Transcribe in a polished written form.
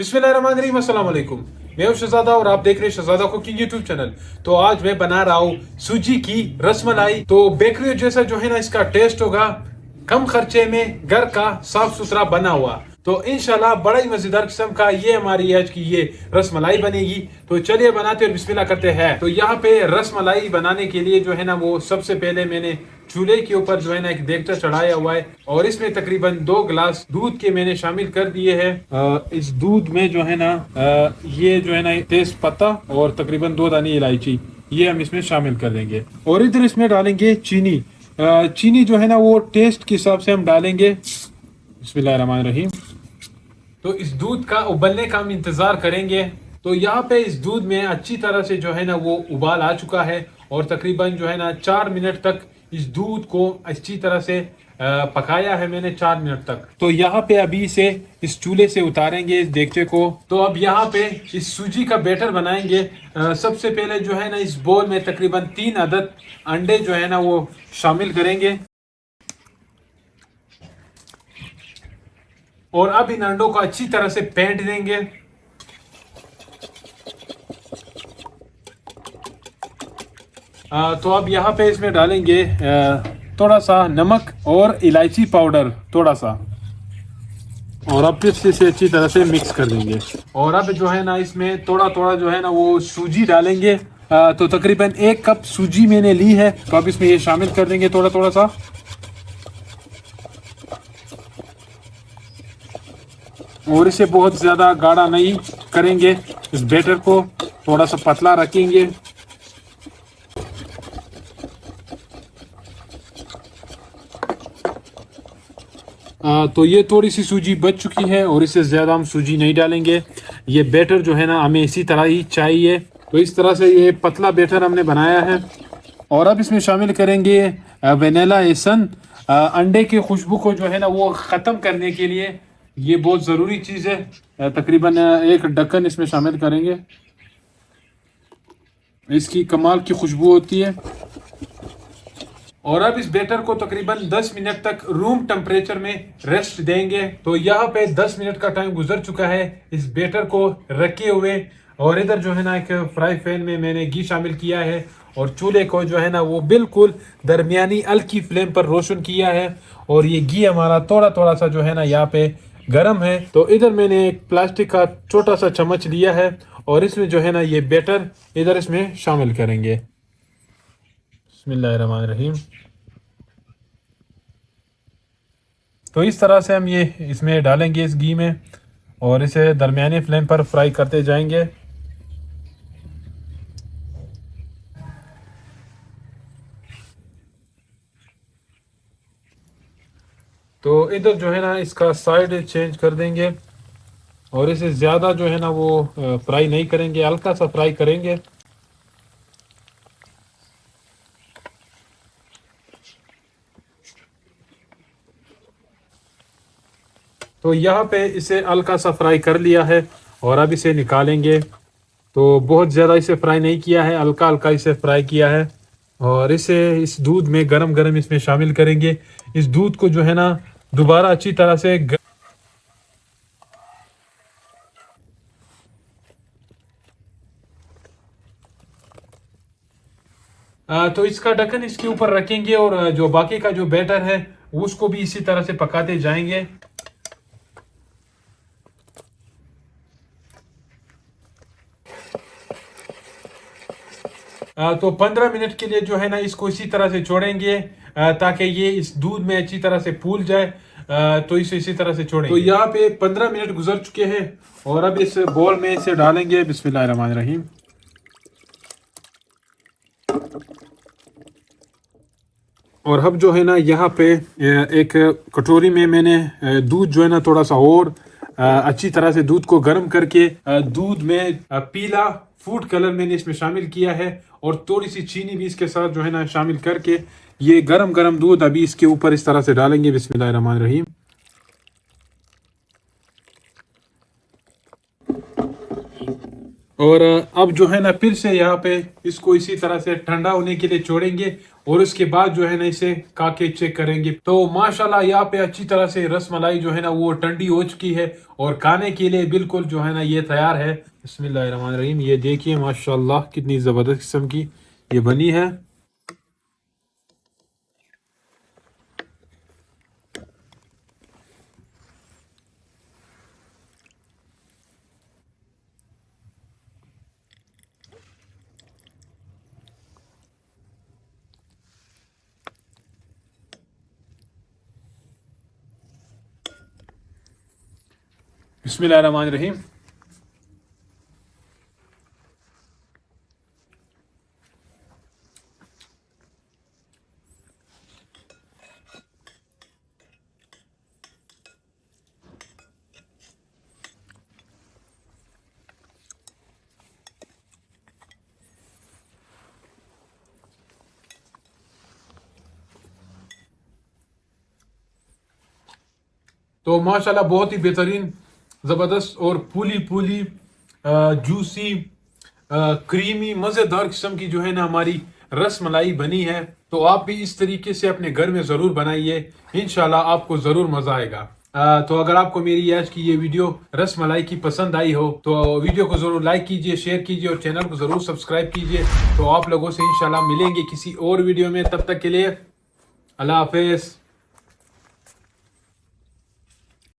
बिस्मिल्लाहिर्रहमानिर्रहीम, अस्सलाम वालेकुम। मैं हूं शहजादा और आप देख रहे हैं शहजादा कुकिंग यूट्यूब चैनल। तो आज मैं बना रहा हूँ सूजी की रसमलाई। तो बेकरी जैसा जो है ना इसका टेस्ट होगा, कम खर्चे में घर का साफ सुथरा बना हुआ। तो इंशाल्लाह बड़ा ही मजेदार किस्म का ये हमारी आज की ये रसमलाई बनेगी। तो चलिए बनाते और बिस्मिल्लाह करते हैं। तो यहाँ पे रसमलाई बनाने के लिए जो है ना वो सबसे पहले मैंने चूल्हे के ऊपर जो है ना एक देगचा चढ़ाया हुआ है और इसमें तकरीबन 2 गिलास दूध के मैंने शामिल कर दिए हैं। इस दूध में जो है ना ये जो है ना तेज पत्ता और तकरीबन 2 दानी इलायची ये हम इसमें शामिल कर देंगे। और इधर इसमें डालेंगे चीनी। चीनी जो है ना वो टेस्ट के हिसाब से हम डालेंगे। बिस्मिल्लाहिर्रहमानिर्रहीम। तो इस दूध का उबलने का हम इंतजार करेंगे। तो यहाँ पे इस दूध में अच्छी तरह से जो है ना वो उबाल आ चुका है और तकरीबन जो है ना 4 मिनट तक इस दूध को अच्छी तरह से पकाया है मैंने 4 मिनट तक। तो यहाँ पे अभी इसे इस चूल्हे से उतारेंगे इस देगचे को। तो अब यहाँ पे इस सूजी का बैटर बनाएंगे। सबसे पहले जो है ना इस बोल में तकरीबन 3 अदद अंडे जो है ना वो शामिल करेंगे और अब इन अंडों को अच्छी तरह से फेंट देंगे। तो अब यहाँ पे इसमें डालेंगे थोड़ा सा नमक और इलायची पाउडर थोड़ा सा, और अब फिर से इसे अच्छी तरह से मिक्स कर देंगे। और अब जो है ना इसमें थोड़ा थोड़ा जो है ना वो सूजी डालेंगे। तो तकरीबन 1 कप सूजी मैंने ली है, तो अब इसमें ये शामिल कर देंगे थोड़ा थोड़ा सा। और इसे बहुत ज़्यादा गाढ़ा नहीं करेंगे, इस बैटर को थोड़ा सा पतला रखेंगे। तो ये थोड़ी सी सूजी बच चुकी है और इससे ज़्यादा हम सूजी नहीं डालेंगे। ये बैटर जो है ना हमें इसी तरह ही चाहिए। तो इस तरह से ये पतला बैटर हमने बनाया है। और अब इसमें शामिल करेंगे वनीला एसन। अंडे की खुशबू को जो है ना वो ख़त्म करने के लिए ये बहुत ज़रूरी चीज़ है। तकरीबन 1 ढक्कन इसमें शामिल करेंगे। इसकी कमाल की खुशबू होती है। और अब इस बैटर को तकरीबन 10 मिनट तक रूम टेम्परेचर में रेस्ट देंगे। तो यहाँ पे 10 मिनट का टाइम गुजर चुका है इस बैटर को रखे हुए। और इधर जो है ना एक फ्राई पैन में मैंने घी शामिल किया है और चूल्हे को जो है ना वो बिल्कुल दरमियानी हल्की फ्लेम पर रोशन किया है। और ये घी हमारा थोड़ा थोड़ा सा जो है ना यहाँ पे गर्म है। तो इधर मैंने एक प्लास्टिक का छोटा सा चम्मच लिया है और इसमें जो है ना ये बैटर इधर इसमें शामिल करेंगे। बिस्मिल्लाहिर्रहमानिर्रहीम। तो इस तरह से हम ये इसमें डालेंगे इस घी में और इसे दरमियानी फ्लेम पर फ्राई करते जाएंगे। तो इधर जो है ना इसका साइड चेंज कर देंगे और इसे ज़्यादा जो है ना वो फ्राई नहीं करेंगे, हल्का सा फ्राई करेंगे। तो यहाँ पे इसे हल्का सा फ्राई कर लिया है और अब इसे निकालेंगे। तो बहुत ज़्यादा इसे फ्राई नहीं किया है, हल्का हल्का इसे फ्राई किया है। और इसे इस दूध में गरम गरम इसमें शामिल करेंगे। इस दूध को जो है ना दोबारा अच्छी तरह से तो इसका ढक्कन इसके ऊपर रखेंगे और जो बाकी का जो बैटर है उसको भी इसी तरह से पकाते जाएंगे। तो 15 मिनट के लिए जो है ना इसको इसी तरह से छोड़ेंगे ताकि ये इस दूध में अच्छी तरह से फूल जाए। तो इसे इसी तरह से छोड़ेंगे। तो यहाँ पे 15 मिनट गुजर चुके हैं और अब इस बोल में इसे डालेंगे। बिस्मिल्लाहिर्रहमानिर्रहीम। और अब जो है ना यहाँ पे एक कटोरी में मैंने दूध जो है ना थोड़ा सा और अच्छी तरह से दूध को गर्म करके दूध में पीला फूड कलर मैंने इसमें शामिल किया है और थोड़ी सी चीनी भी इसके साथ जो है ना शामिल करके ये गरम गरम दूध अभी इसके ऊपर इस तरह से डालेंगे। बिस्मिल्लाहिर्रहमानिर्रहीम। और अब जो है ना फिर से यहाँ पे इसको इसी तरह से ठंडा होने के लिए छोड़ेंगे और उसके बाद जो है ना इसे काके चेक करेंगे। तो माशाल्लाह यहाँ पे अच्छी तरह से रसमलाई जो है ना वो ठंडी हो चुकी है और खाने के लिए बिल्कुल जो है ना ये तैयार है। बिस्मिल्लाहिर्रहमानिर्रहीम। ये देखिए माशाल्लाह कितनी ज़बरदस्त किस्म की ये बनी है। बिस्मिल्लाहिर्रहमानिर्रहीम। तो माशाल्लाह बहुत ही बेहतरीन, ज़बरदस्त और फूली फूली जूसी क्रीमी मज़ेदार किस्म की जो है ना हमारी रस मलाई बनी है। तो आप भी इस तरीके से अपने घर में ज़रूर बनाइए, इंशाल्लाह आपको ज़रूर मज़ा आएगा। तो अगर आपको मेरी आज की ये वीडियो रस मलाई की पसंद आई हो तो वीडियो को ज़रूर लाइक कीजिए, शेयर कीजिए और चैनल को ज़रूर सब्सक्राइब कीजिए। तो आप लोगों से इंशाल्लाह मिलेंगे किसी और वीडियो में, तब तक के लिए अल्लाह हाफिज़।